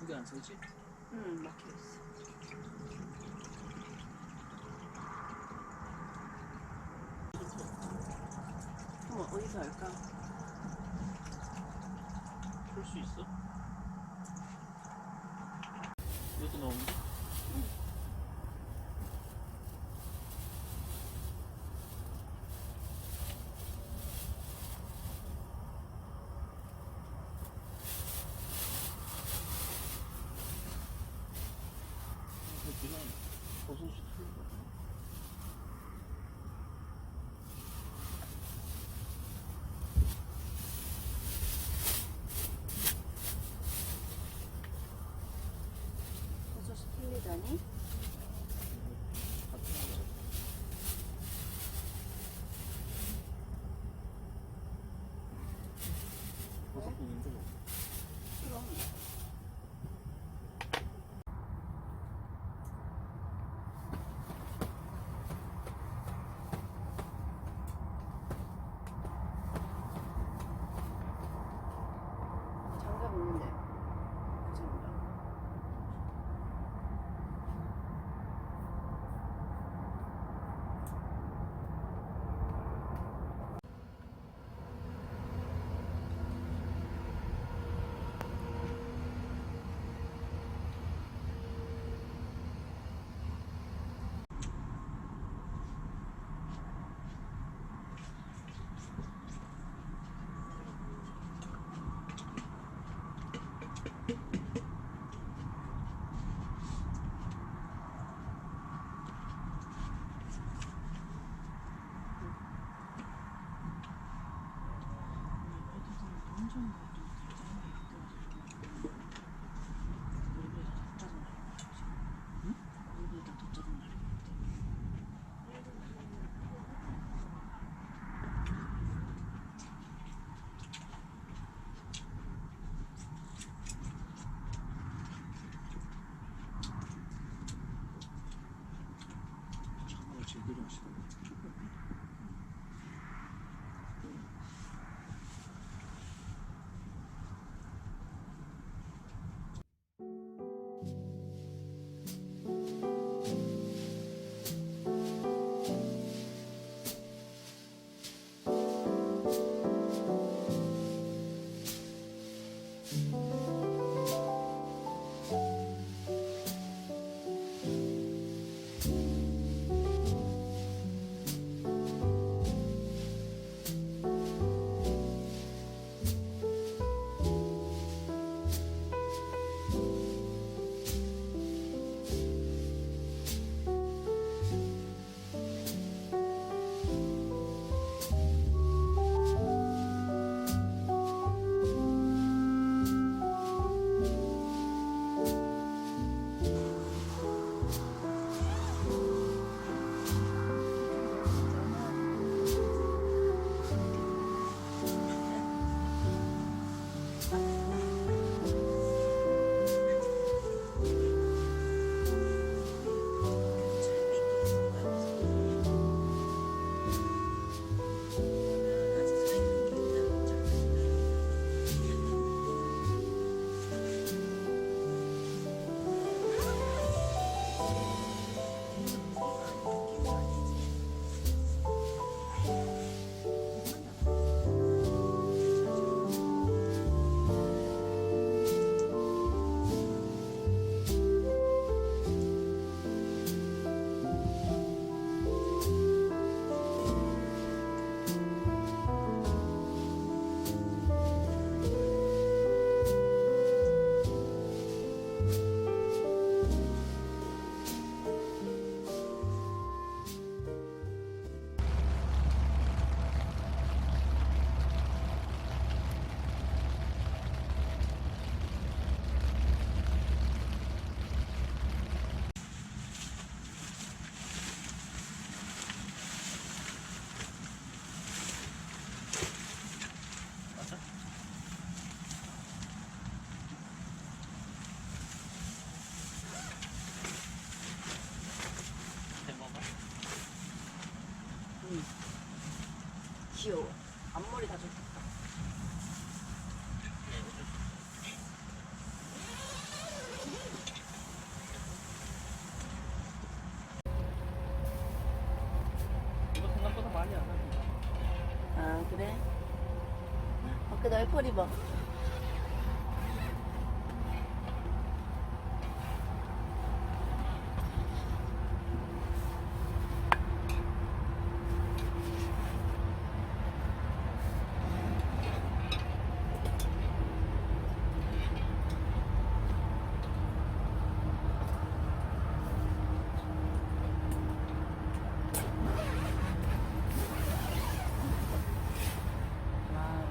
여기 안 서지? 응, 막혀있어. 어머, 어디서 할까? 볼 수 있어? 이것도 나오는데? 그냥 버섯이 틀린 거 같아. 버섯이 틀리다니? 버섯 보는데 뭐. 그럼. 장갑 있는데. 그 장갑. 귀여워. 앞머리 다 좋겠다. 이거 생각보다 많이 안 하는데. 아 그래? 밖에 나의 펄 입어. 와우.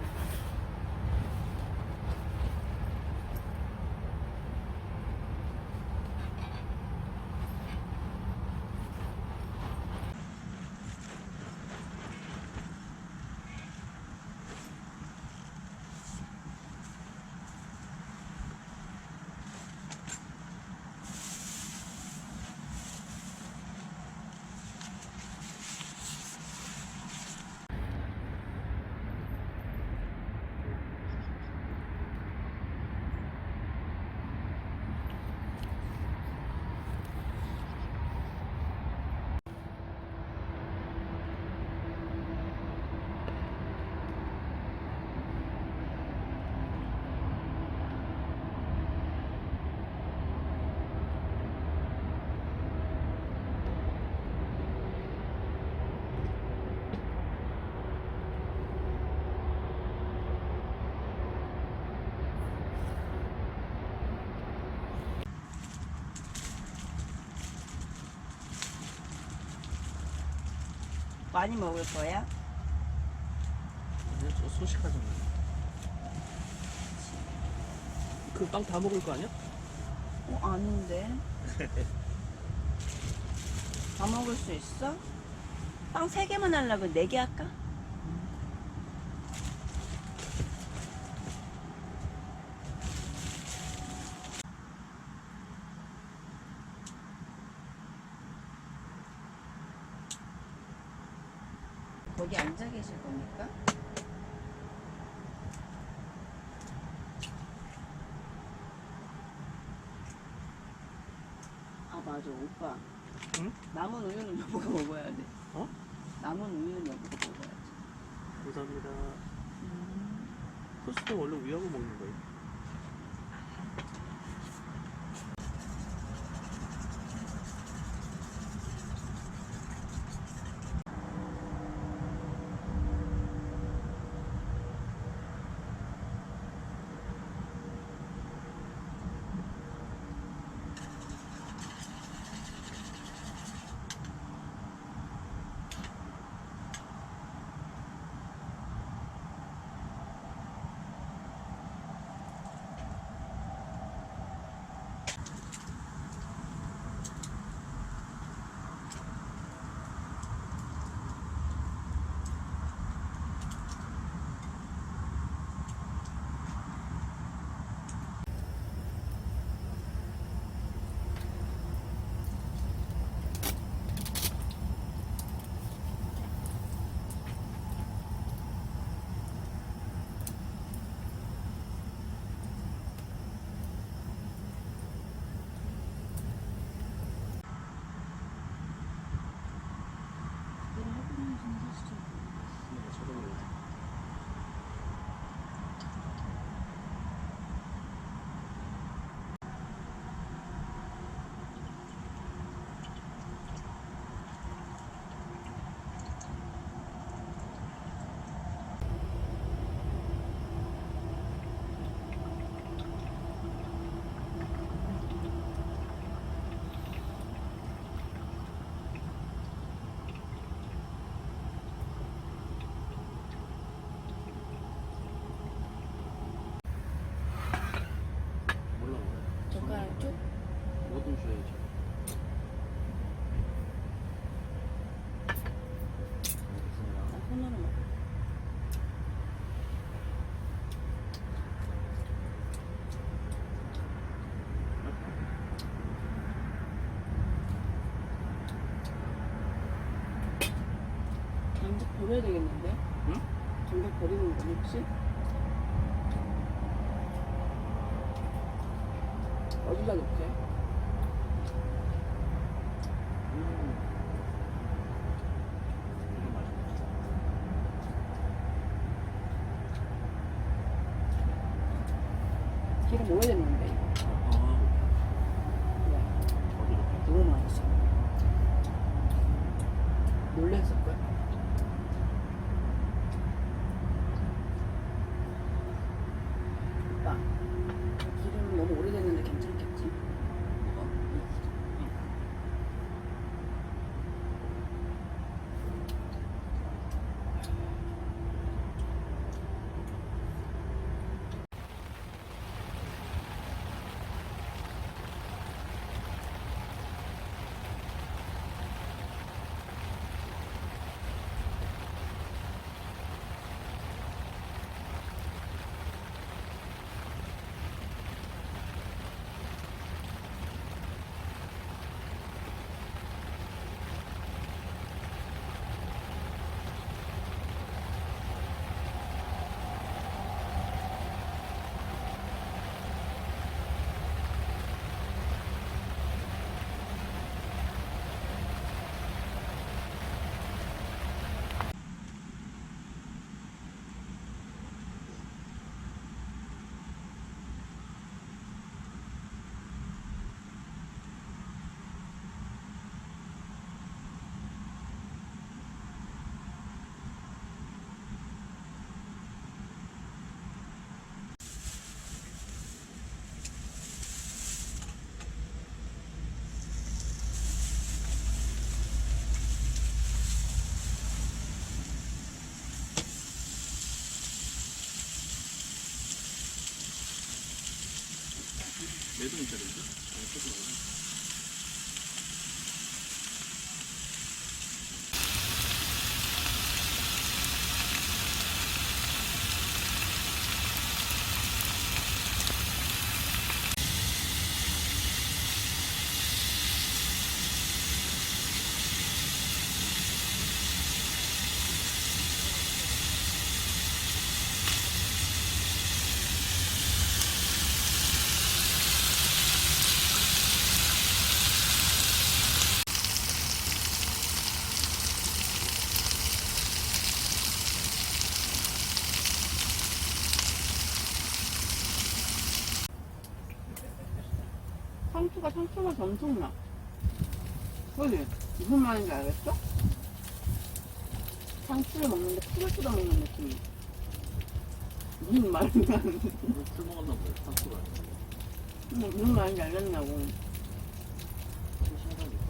많이 먹을 거야? 근데 저 소식하잖아. 그 빵 다 먹을 거 아니야? 아닌데. 다 먹을 수 있어? 빵 3개만 하려고 4개 할까? 거기 앉아 계실 겁니까? 아 맞아 오빠. 응? 남은 우유는 여보가 먹어야 돼. 어? 남은 우유는 여보가 먹어야지. 감사합니다. 토스트 원래 우유하고 먹는 거예요. 젓가락 쭉? 뭐든 줘야지. 나 손으로 먹어. 연습 보내야 되겠는데? 응? 장작 버리는 거니 혹시? 어디다 놓게? 이거 맛있네. 기름 오래됐는데 이거. 아, 왜? 어디로? 너무 많았어. 놀랬을걸? 오빠, 기름 너무 오래됐는데 괜찮겠지? 뭐가? 매도 있어야 되지? 아니, 소주 먹어. 상추가 상추 맛이 엄청나. 그지? 무슨 말인지 알겠어? 상추를 먹는데 풀을 뜯어 먹는 느낌이야. 무슨 말인지 알겠어? 술 먹었나 보네, 상추가. 무슨 말인지 알겠냐고. 술 신선이 있고.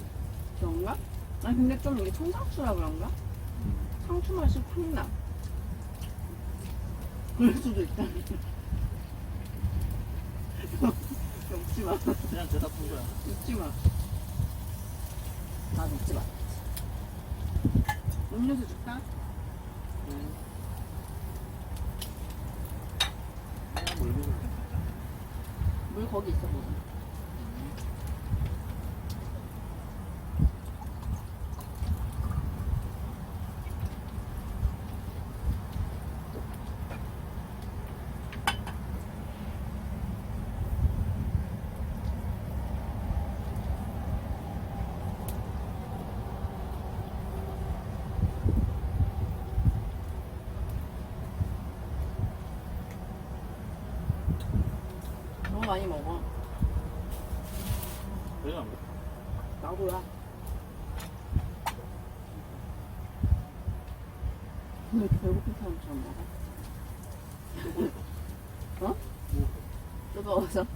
그런가? 아니 근데 좀 이게 청상추라 그런가? 상추 맛이 확 나. 그럴 수도 있다. 웃지 마. 그냥 대답한 거야. 웃지 마. 나 웃지 마. 음료수 줄까? 그냥 물 먹을 때 진짜. 물 거기 있어 보자. 너무 많이 먹어. 내가 안 먹어. 나도야. 왜 이렇게 배고픈 사람처럼 먹어? 어? 뭐, 뜨거워서?